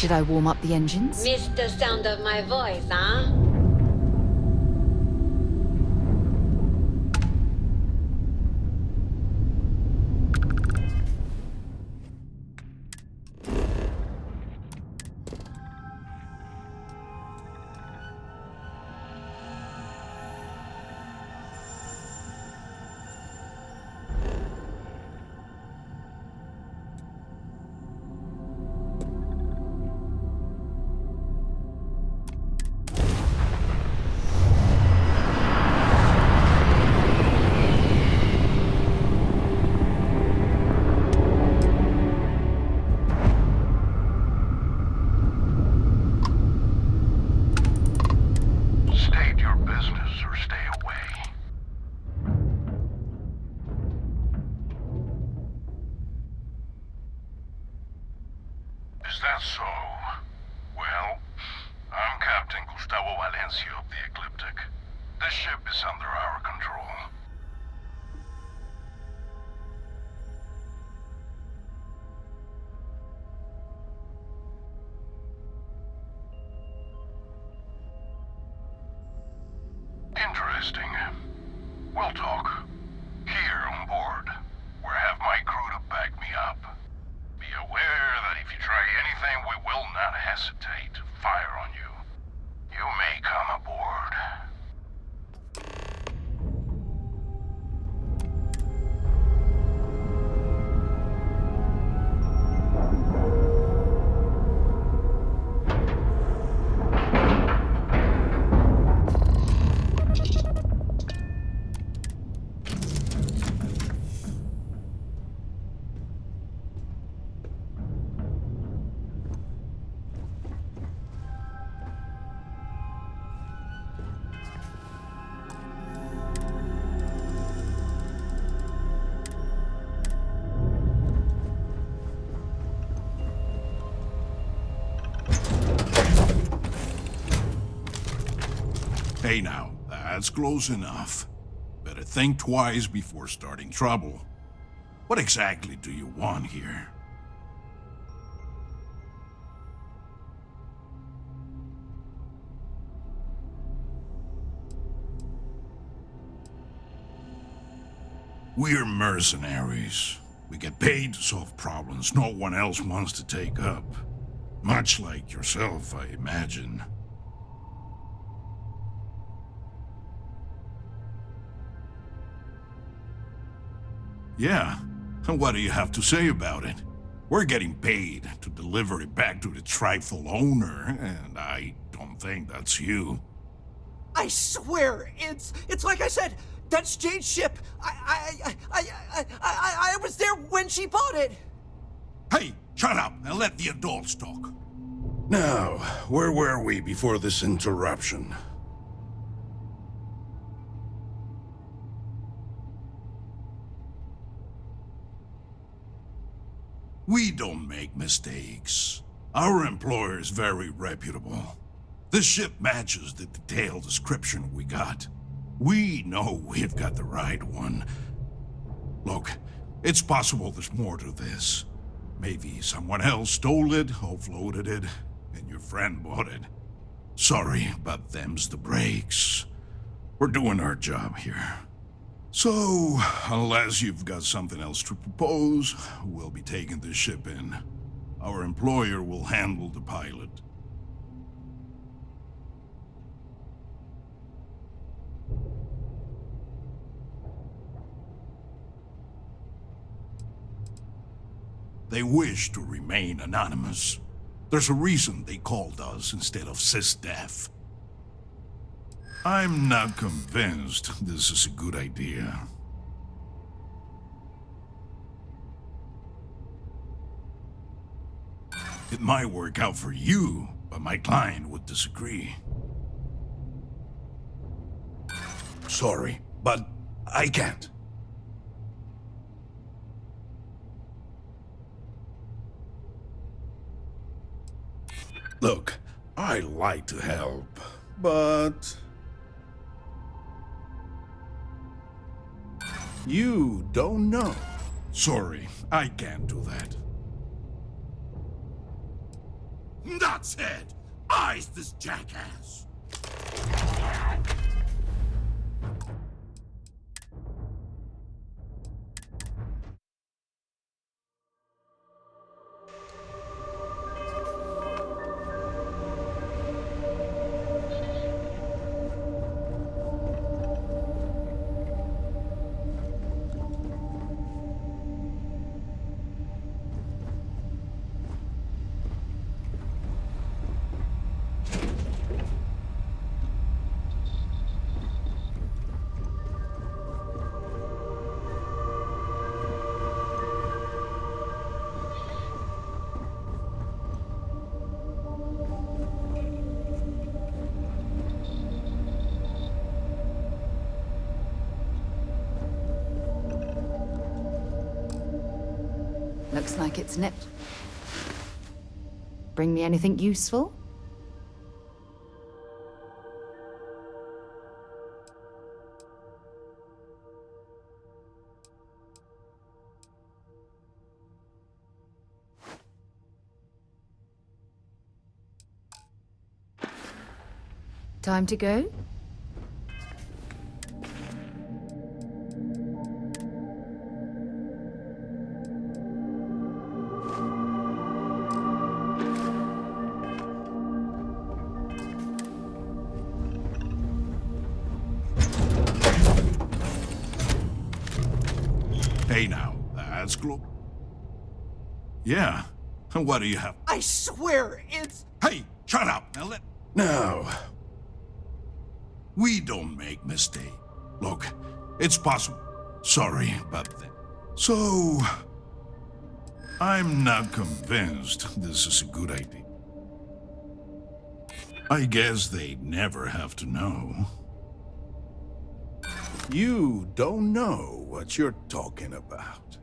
Should I warm up the engines? Missed the sound of my voice, huh? Is that so? Well, I'm Captain Gustavo Valencia of the Ecliptic. This ship is under our control. Interesting. We'll talk. Here on board, where I have my crew to back me up. Be aware that if you try anything, we will not hesitate to fire on you. You may come aboard. Hey now, that's close enough. Better think twice before starting trouble. What exactly do you want here? We're mercenaries. We get paid to solve problems no one else wants to take up. Much like yourself, I imagine. Yeah, and what do you have to say about it? We're getting paid to deliver it back to the trifle owner, and I don't think that's you. I swear, it's like I said, that's Jade's ship. I was there when she bought it. Hey, shut up and let the adults talk. Now, where were we before this interruption? We don't make mistakes. Our employer is very reputable. This ship matches the detailed description we got. We know we've got the right one. Look, it's possible there's more to this. Maybe someone else stole it, offloaded it, and your friend bought it. Sorry, but them's the breaks. We're doing our job here. So, unless you've got something else to propose, we'll be taking this ship in. Our employer will handle the pilot. They wish to remain anonymous. There's a reason they called us instead of SysDef. I'm not convinced this is a good idea. It might work out for you, but my client would disagree. Sorry, but I can't. Look, I like to help, but you don't know. Sorry, I can't do that. That's it! Ice this jackass! Looks like it's nipped. Bring me anything useful? Time to go? Hey now, that's Yeah. What do you have? I swear it's... Hey, shut up! Now, We don't make mistakes. Look, it's possible. Sorry about that. So... I'm not convinced this is a good idea. I guess they never have to know. you don't know what you're talking about.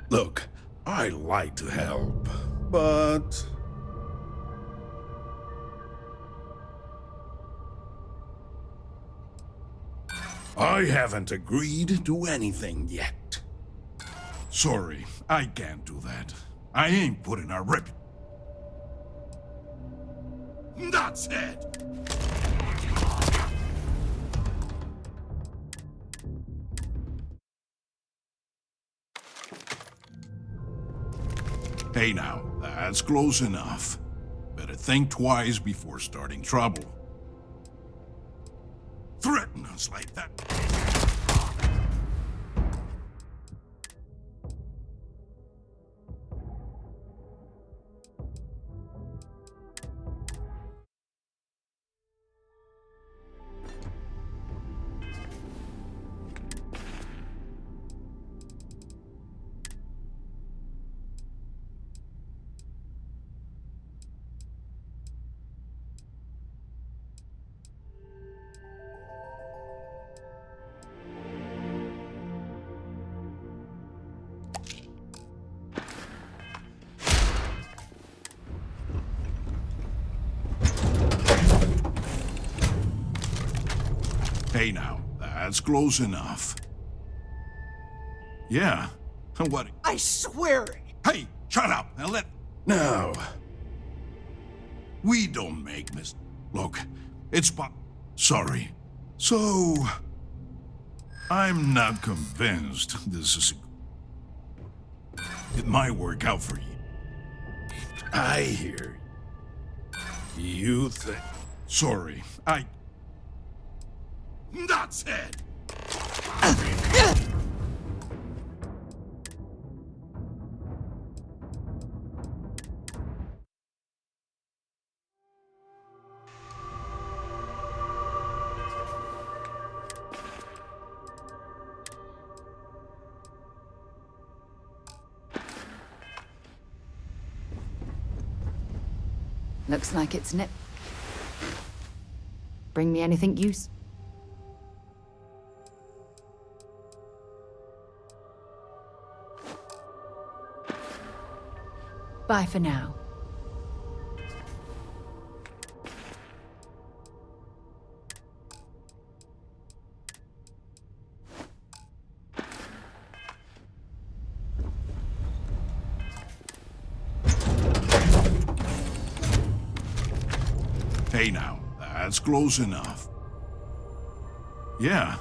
Look, I like to help, but... I haven't agreed to anything yet. Sorry, I can't do that. I ain't putting our rep... That's it! Hey now, that's close enough. Better think twice before starting trouble. Threaten us like that. Hey now, that's close enough. Yeah, what? I swear... Hey, shut up! Now, We don't make mistakes. Look, it's Sorry. So... I'm not convinced this is It might work out for you. I hear you think... Sorry, That's it! Looks like it's nipped. Bring me anything useful. Bye for now. Hey now, that's close enough. Yeah,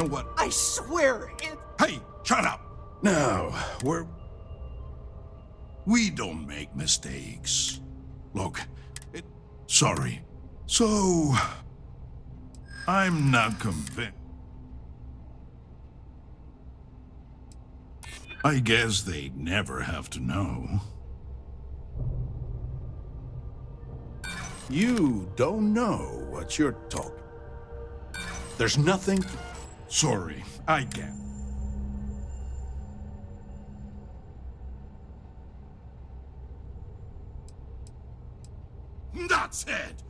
what? I swear it. Hey, shut up! Now, We don't make mistakes. Look, sorry. So, I'm not convinced. I guess they'd never have to know. You don't know what you're talking. There's nothing. Sorry, I can't. That's it!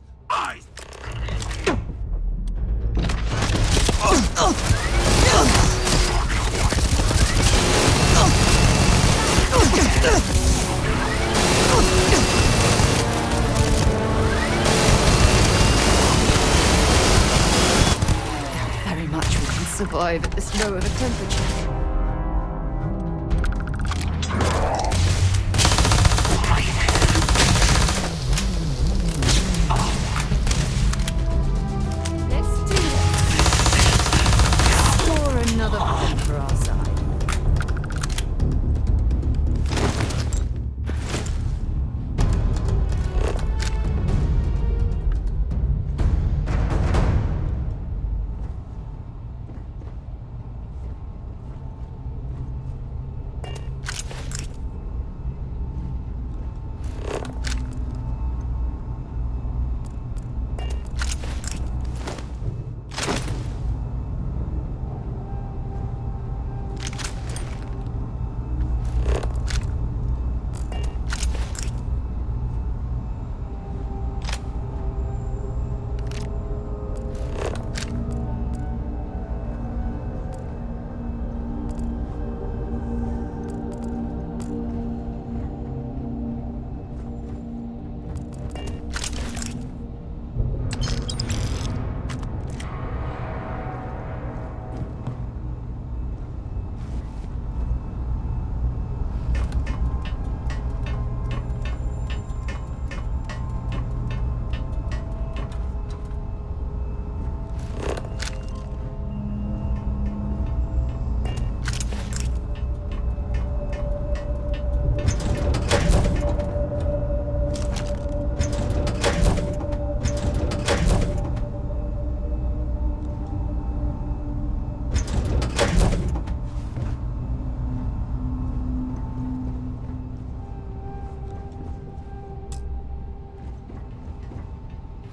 Very much we can survive at this low of a temperature. Let's do this. Explore another front for our side.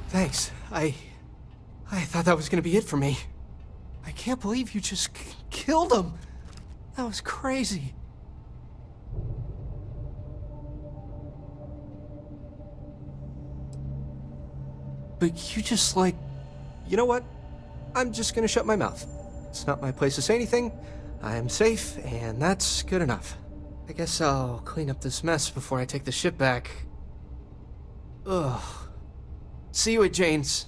Thanks. I thought that was gonna be it for me. I can't believe you just killed him. That was crazy. But you just you know what? I'm just gonna shut my mouth. It's not my place to say anything. I am safe, and that's good enough. I guess I'll clean up this mess before I take the ship back. Ugh. See you at Jane's.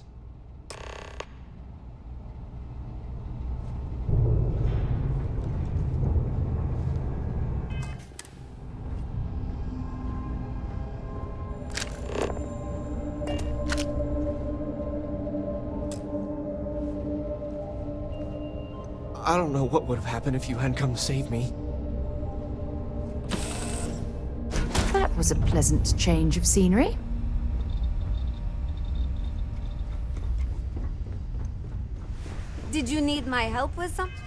I don't know what would have happened if you hadn't come to save me. That was a pleasant change of scenery. Did you need my help with something?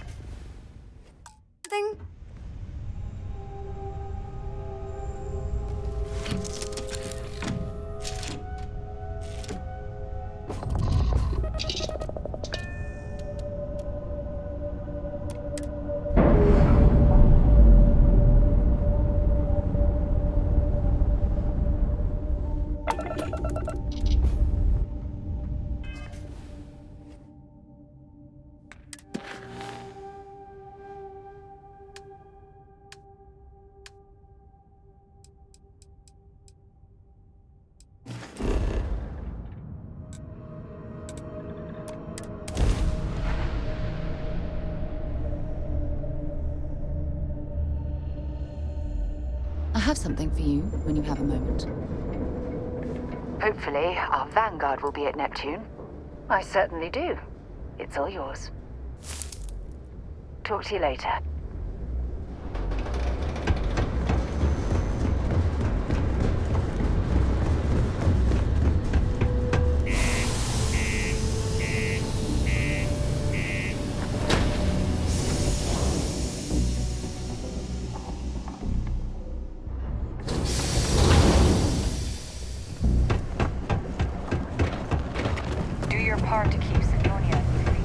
I have something for you when you have a moment. Hopefully, our vanguard will be at Neptune. I certainly do. It's all yours. Talk to you later. Do your part to keep Sidonia moving.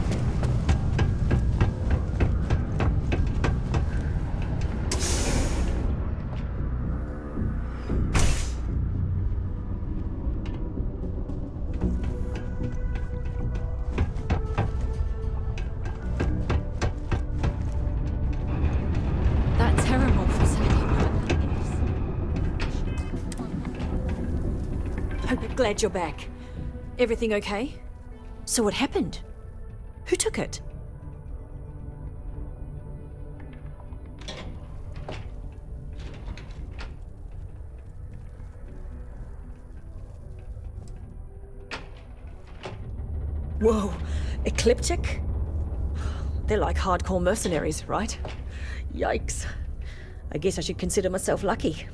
That's terrible for saying. I'm glad you're back. Everything okay? So what happened? Who took it? Whoa, ecliptic? They're like hardcore mercenaries, right? Yikes. I guess I should consider myself lucky.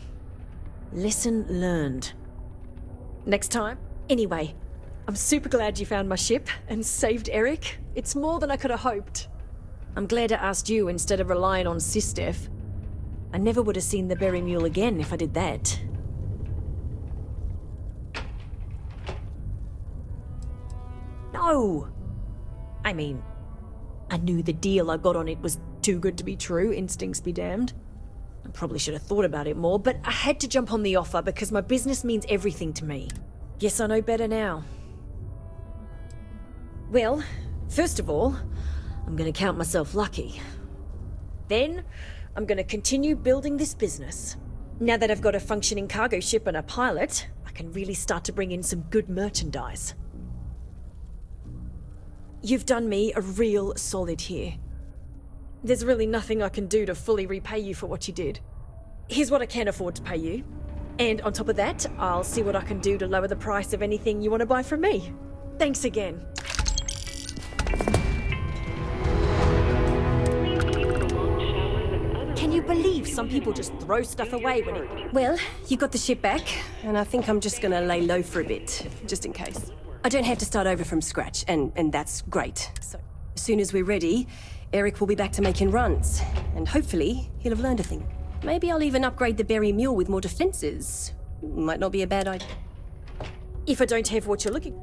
Lesson learned. Next time. Anyway, I'm super glad you found my ship and saved Eric. It's more than I could have hoped. I'm glad I asked you instead of relying on Sistef. I never would have seen the Berry Mule again if I did that. No! I mean, I knew the deal I got on it was too good to be true, instincts be damned. I probably should have thought about it more, but I had to jump on the offer because my business means everything to me. Guess I know better now. Well, first of all, I'm gonna count myself lucky. Then, I'm gonna continue building this business. Now that I've got a functioning cargo ship and a pilot, I can really start to bring in some good merchandise. You've done me a real solid here. There's really nothing I can do to fully repay you for what you did. Here's what I can afford to pay you. And on top of that, I'll see what I can do to lower the price of anything you want to buy from me. Thanks again. Can you believe some people just throw stuff away when it... Well, you got the ship back, and I think I'm just gonna lay low for a bit, just in case. I don't have to start over from scratch, and that's great. So, as soon as we're ready, Eric will be back to making runs, and hopefully he'll have learned a thing. Maybe I'll even upgrade the Berry Mule with more defenses. Might not be a bad idea. If I don't have what you're looking...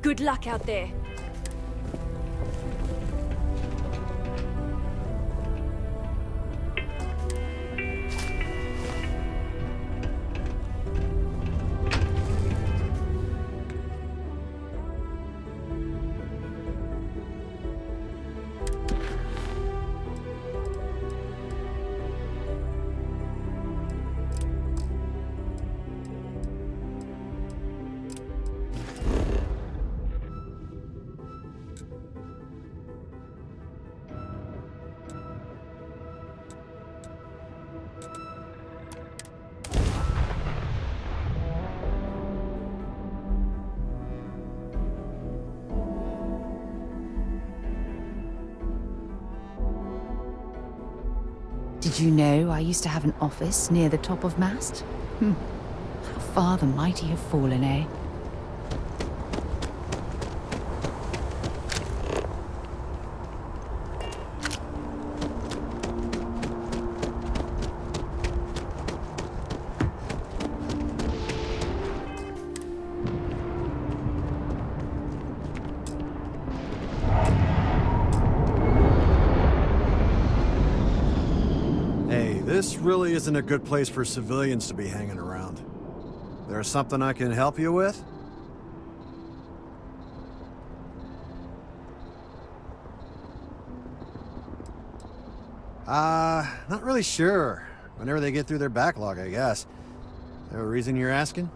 Good luck out there. Did you know I used to have an office near the top of mast? How far the mighty have fallen, eh? This really isn't a good place for civilians to be hanging around. There's something I can help you with? Not really sure. Whenever they get through their backlog, I guess. There a reason you're asking?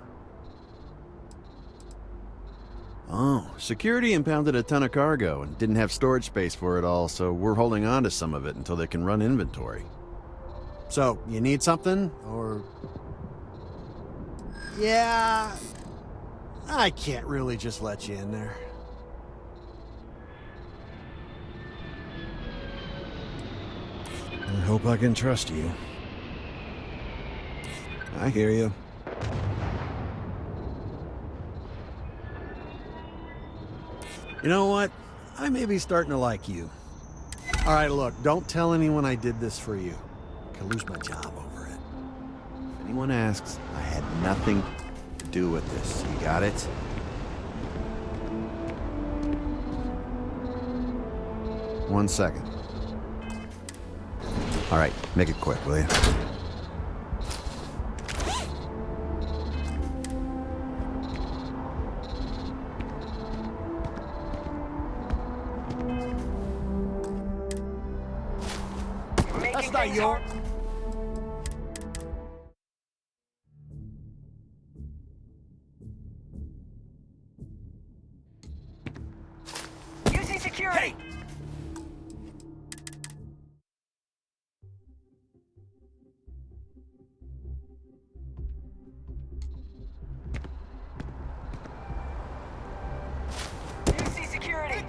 Oh, security impounded a ton of cargo and didn't have storage space for it all, so we're holding on to some of it until they can run inventory. So, you need something, or... Yeah... I can't really just let you in there. I hope I can trust you. I hear you. You know what? I may be starting to like you. All right, look, don't tell anyone I did this for you. I could lose my job over it. If anyone asks, I had nothing to do with this. You got it? One second. All right, make it quick, will you? That's not your... Using security! Hey! UC security!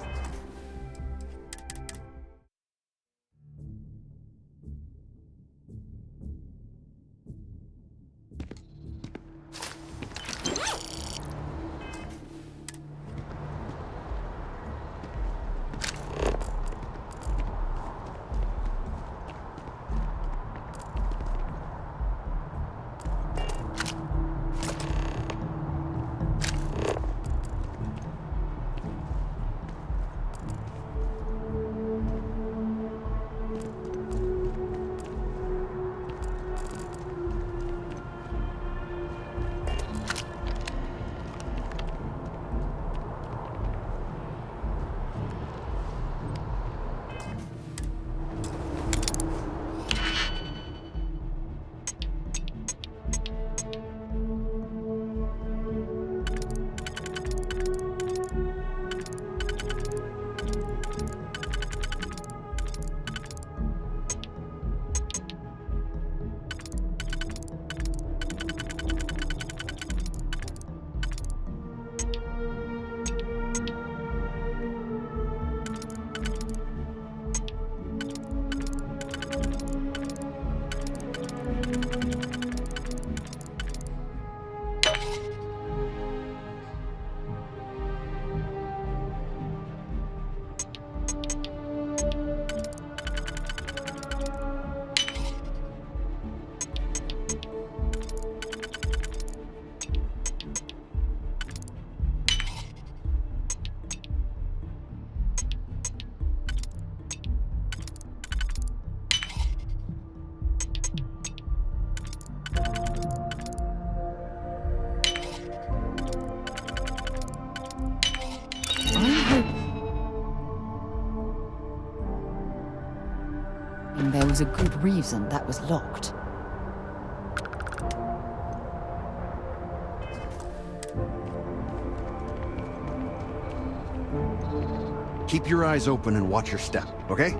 And there was a good reason that was locked. Keep your eyes open and watch your step, okay?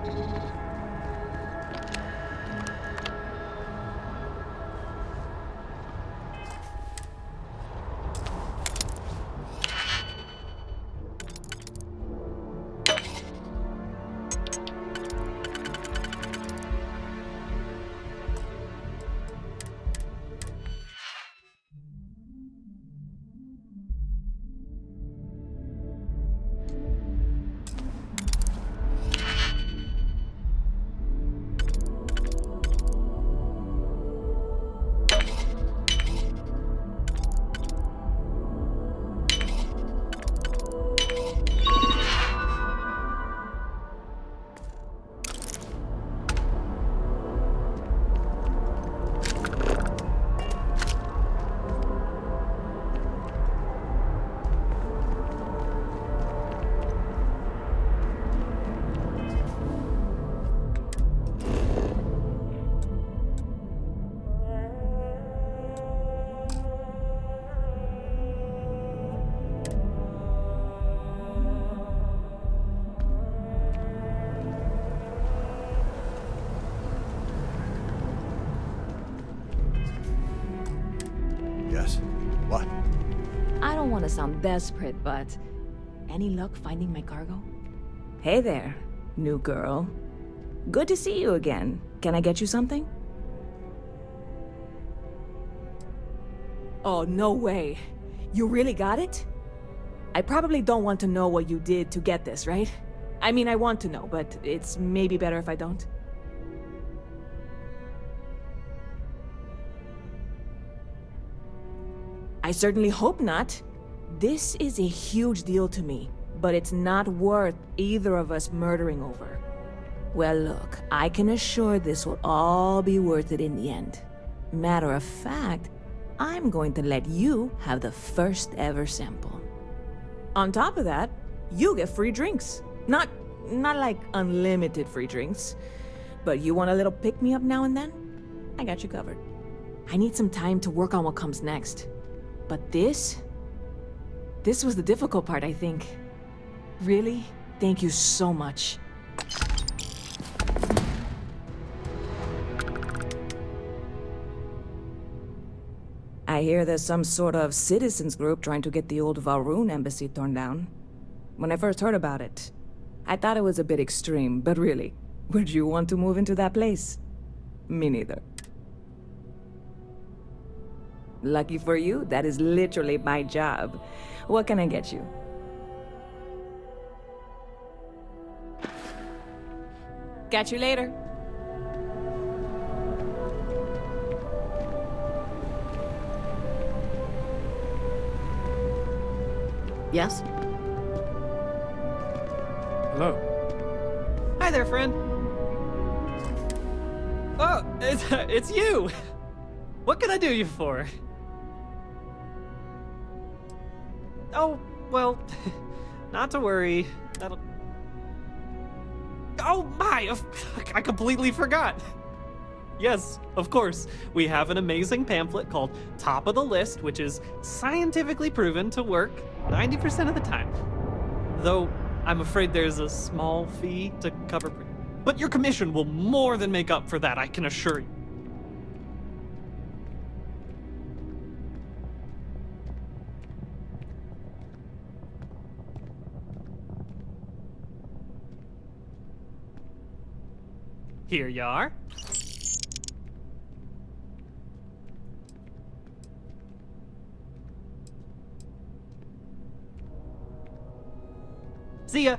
Yes. What? I don't want to sound desperate, but any luck finding my cargo? Hey there, new girl. Good to see you again. Can I get you something? Oh, no way. You really got it? I probably don't want to know what you did to get this, right? I mean, I want to know, but it's maybe better if I don't. I certainly hope not. This is a huge deal to me, but it's not worth either of us murdering over. Well, look, I can assure this will all be worth it in the end. Matter of fact, I'm going to let you have the first ever sample. On top of that, you get free drinks. Not like unlimited free drinks, but you want a little pick-me-up now and then? I got you covered. I need some time to work on what comes next. But this was the difficult part, I think. Really? Thank you so much. I hear there's some sort of citizens group trying to get the old Valroon embassy torn down. When I first heard about it, I thought it was a bit extreme, but really, would you want to move into that place? Me neither. Lucky for you, that is literally my job. What can I get you? Catch you later. Yes? Hello. Hi there, friend. Oh, it's you. What can I do you for? Oh, well, not to worry. That'll... Oh my! I completely forgot. Yes, of course. We have an amazing pamphlet called Top of the List, which is scientifically proven to work 90% of the time. Though, I'm afraid there's a small fee to cover... But your commission will more than make up for that, I can assure you. Here you are. See ya.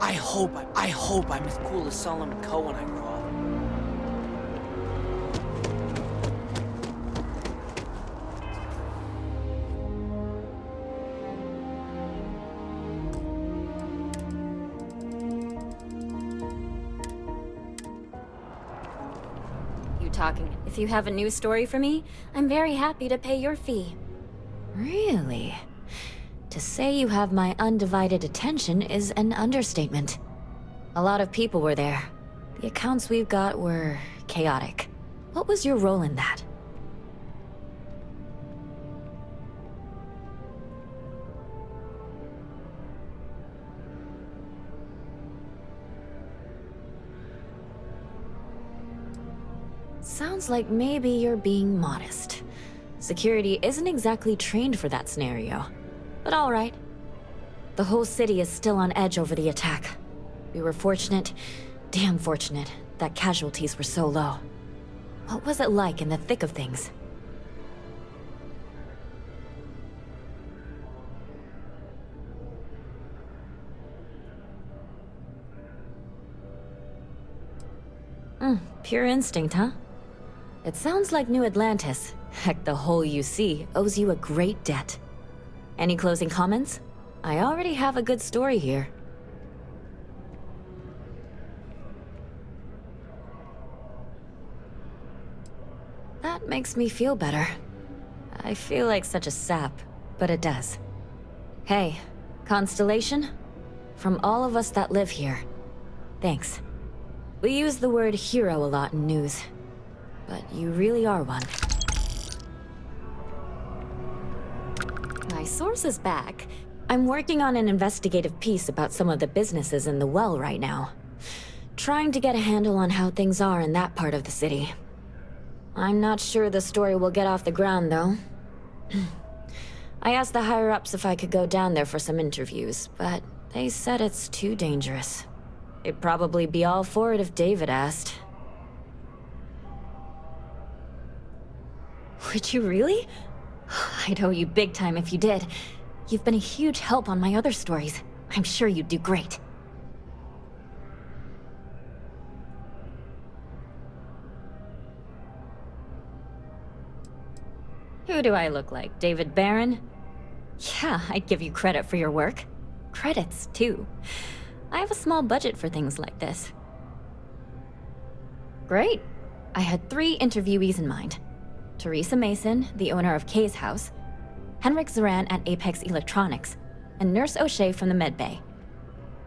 I hope I'm as cool as Solomon Coe when I grow up. You talking? If you have a news story for me, I'm very happy to pay your fee. Really? To say you have my undivided attention is an understatement. A lot of people were there. The accounts we've got were chaotic. What was your role in that? Sounds like maybe you're being modest. Security isn't exactly trained for that scenario. But all right. The whole city is still on edge over the attack. We were fortunate, damn fortunate, that casualties were so low. What was it like in the thick of things? Pure instinct, huh? It sounds like New Atlantis, heck, the whole UC, owes you a great debt. Any closing comments? I already have a good story here. That makes me feel better. I feel like such a sap, but it does. Hey, Constellation? From all of us that live here, thanks. We use the word hero a lot in news, but you really are one. My source is back. I'm working on an investigative piece about some of the businesses in the well right now. Trying to get a handle on how things are in that part of the city. I'm not sure the story will get off the ground, though. I asked the higher-ups if I could go down there for some interviews, but they said it's too dangerous. They'd probably be all for it if David asked. Would you really? I'd owe you big time if you did. You've been a huge help on my other stories. I'm sure you'd do great. Who do I look like, David Barron? Yeah, I'd give you credit for your work. Credits, too. I have a small budget for things like this. Great. I had 3 interviewees in mind. Teresa Mason, the owner of Kay's house, Henrik Zoran at Apex Electronics, and Nurse O'Shea from the medbay.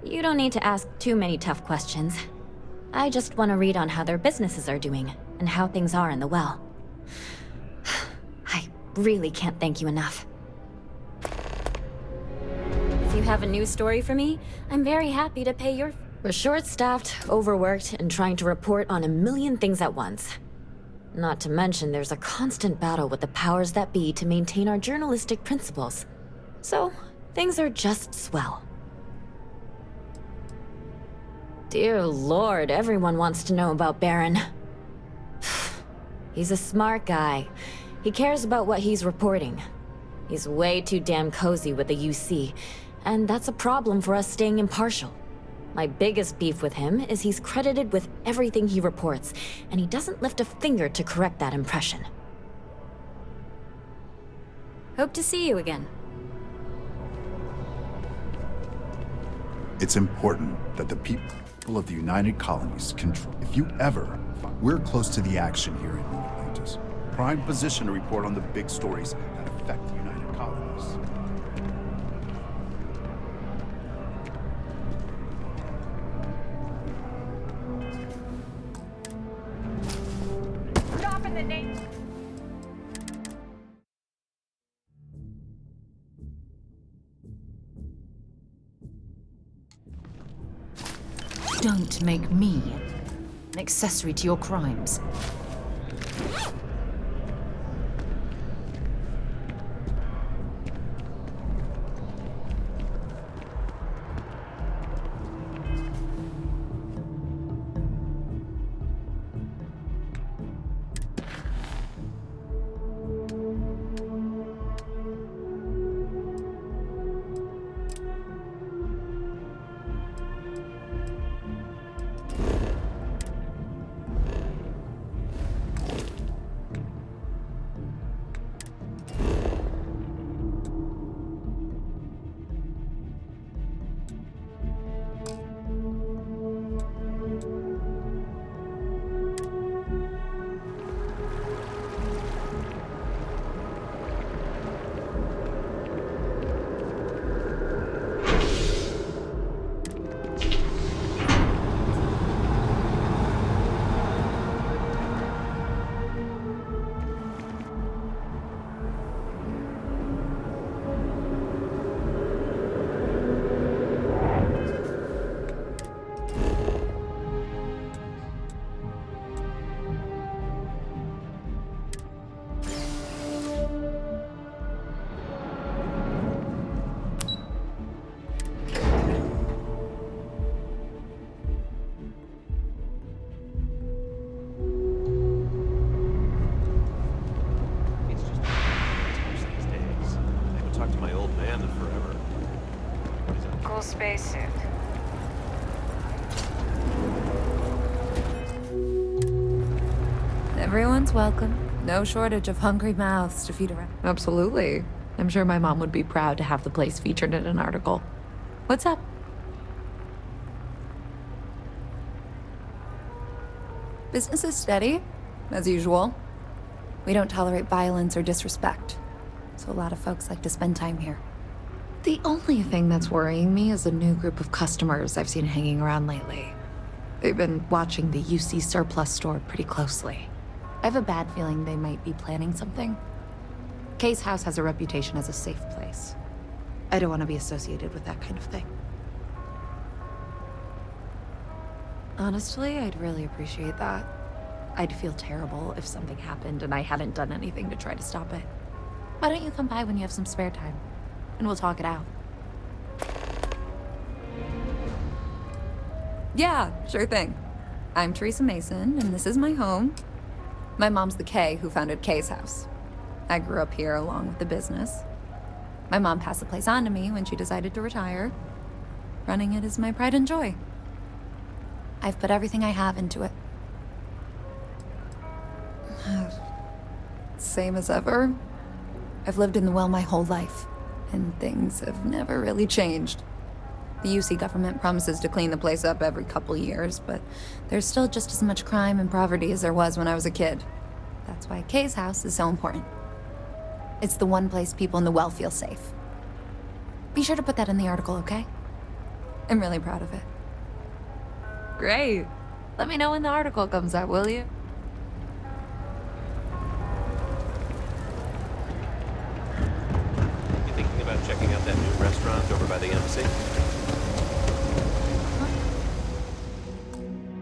You don't need to ask too many tough questions. I just want to read on how their businesses are doing, and how things are in the well. I really can't thank you enough. If you have a news story for me, I'm very happy to pay your... We're short-staffed, overworked, and trying to report on a million things at once. Not to mention, there's a constant battle with the powers that be to maintain our journalistic principles. So, things are just swell. Dear Lord, everyone wants to know about Baron. He's a smart guy. He cares about what he's reporting. He's way too damn cozy with the UC, and that's a problem for us staying impartial. My biggest beef with him is he's credited with everything he reports, and he doesn't lift a finger to correct that impression. Hope to see you again. It's important that the people of the United Colonies control. If you ever... We're close to the action here in New Atlantis. Prime position to report on the big stories that affect the United Colonies. Stop in the name... Don't make me an accessory to your crimes. land of forever. Cool spacesuit. Everyone's welcome. No shortage of hungry mouths to feed around. Absolutely. I'm sure my mom would be proud to have the place featured in an article. What's up? Business is steady, as usual. We don't tolerate violence or disrespect, so a lot of folks like to spend time here. The only thing that's worrying me is a new group of customers I've seen hanging around lately. They've been watching the UC surplus store pretty closely. I have a bad feeling they might be planning something. Kay's house has a reputation as a safe place. I don't want to be associated with that kind of thing. Honestly, I'd really appreciate that. I'd feel terrible if something happened and I hadn't done anything to try to stop it. Why don't you come by when you have some spare time? And we'll talk it out. Yeah, sure thing. I'm Teresa Mason, and this is my home. My mom's the Kay who founded Kay's house. I grew up here along with the business. My mom passed the place on to me when she decided to retire. Running it is my pride and joy. I've put everything I have into it. Same as ever. I've lived in the well my whole life, and things have never really changed. The UC government promises to clean the place up every couple years, but there's still just as much crime and poverty as there was when I was a kid. That's why Kay's house is so important. It's the one place people in the well feel safe. Be sure to put that in the article, okay? I'm really proud of it. Great. Let me know when the article comes out, will you? You thinking about checking out that new restaurant over by the embassy?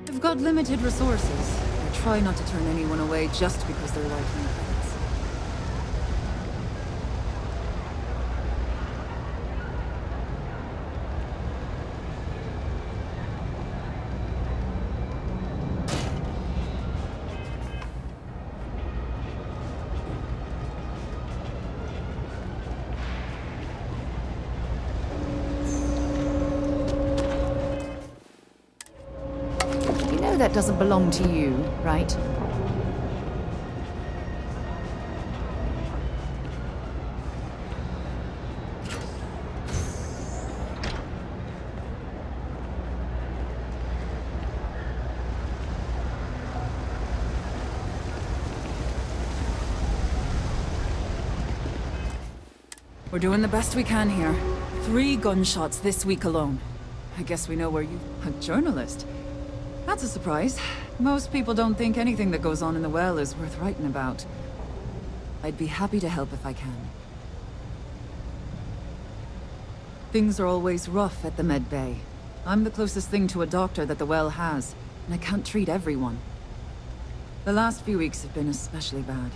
I've got limited resources. I try not to turn anyone away just because they're like my friends. That doesn't belong to you, right? We're doing the best we can here. 3 gunshots this week alone. I guess we know where you... A journalist? That's a surprise. Most people don't think anything that goes on in the well is worth writing about. I'd be happy to help if I can. Things are always rough at the Med Bay. I'm the closest thing to a doctor that the well has, and I can't treat everyone. The last few weeks have been especially bad.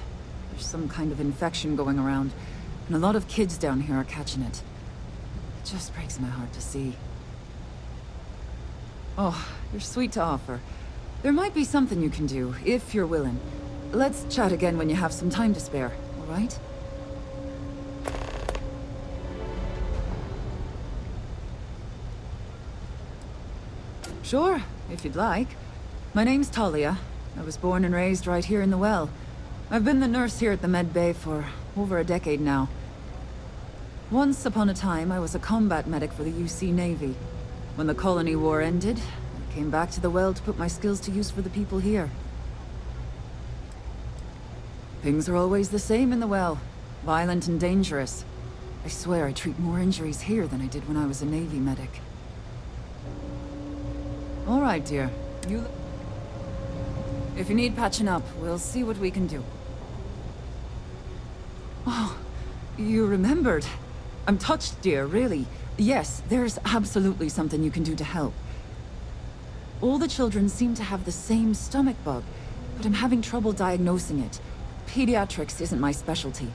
There's some kind of infection going around, and a lot of kids down here are catching it. It just breaks my heart to see. Oh, you're sweet to offer. There might be something you can do, if you're willing. Let's chat again when you have some time to spare, all right? Sure, if you'd like. My name's Talia. I was born and raised right here in the well. I've been the nurse here at the Med Bay for over a decade now. Once upon a time, I was a combat medic for the UC Navy. When the colony war ended, I came back to the well to put my skills to use for the people here. Things are always the same in the well. Violent and dangerous. I swear I treat more injuries here than I did when I was a Navy medic. All right, dear. If you need patching up, we'll see what we can do. Oh, you remembered. I'm touched, dear, really. Yes, there's absolutely something you can do to help. All the children seem to have the same stomach bug, but I'm having trouble diagnosing it. Pediatrics isn't my specialty.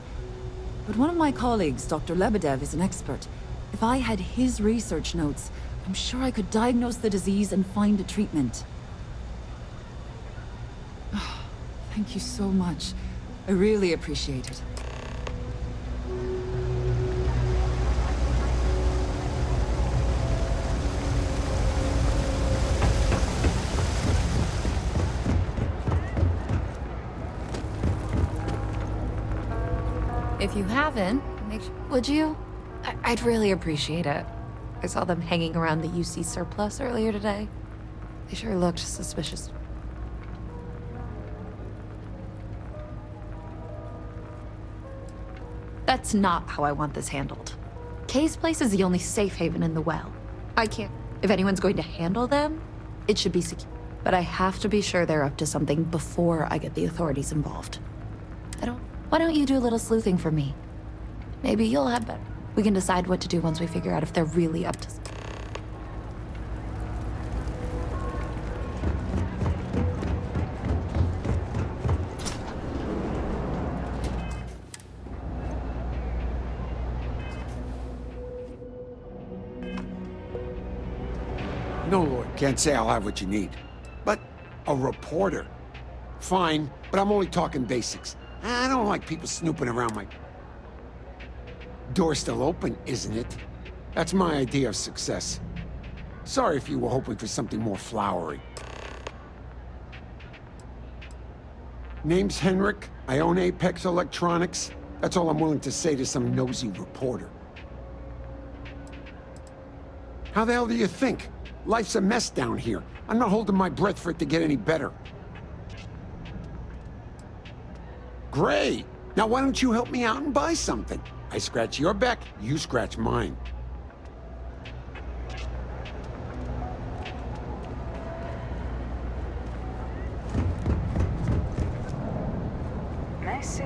But one of my colleagues, Dr. Lebedev, is an expert. If I had his research notes, I'm sure I could diagnose the disease and find a treatment. Oh, thank you so much. I really appreciate it. If you haven't, make sure... Would you? I'd really appreciate it. I saw them hanging around the UC surplus earlier today. They sure looked suspicious. That's not how I want this handled. Kay's place is the only safe haven in the well. I can't... If anyone's going to handle them, it should be secure. But I have to be sure they're up to something before I get the authorities involved. Why don't you do a little sleuthing for me? Maybe you'll have better. We can decide what to do once we figure out if they're really up to something. No, Lord, can't say I'll have what you need. But a reporter. Fine, but I'm only talking basics. I don't like people snooping around my... Door's still open, isn't it? That's my idea of success. Sorry if you were hoping for something more flowery. Name's Henrik. I own Apex Electronics. That's all I'm willing to say to some nosy reporter. How the hell do you think? Life's a mess down here. I'm not holding my breath for it to get any better. Great! Now why don't you help me out and buy something? I scratch your back, you scratch mine. Nice suit.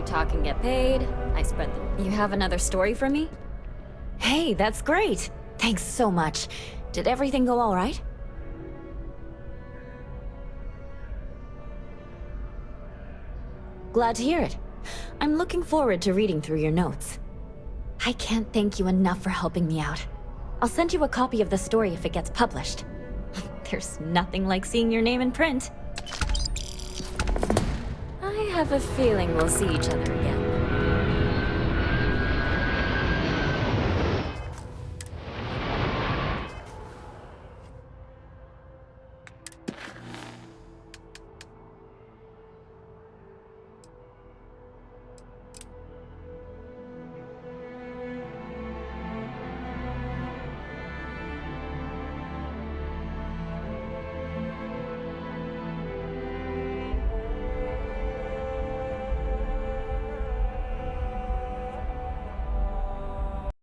Talk and get paid. I spread them. You have another story for me? Hey, that's great. Thanks so much. Did everything go all right? Glad to hear it. I'm looking forward to reading through your notes. I can't thank you enough for helping me out. I'll send you a copy of the story if it gets published. There's nothing like seeing your name in print. I have a feeling we'll see each other again.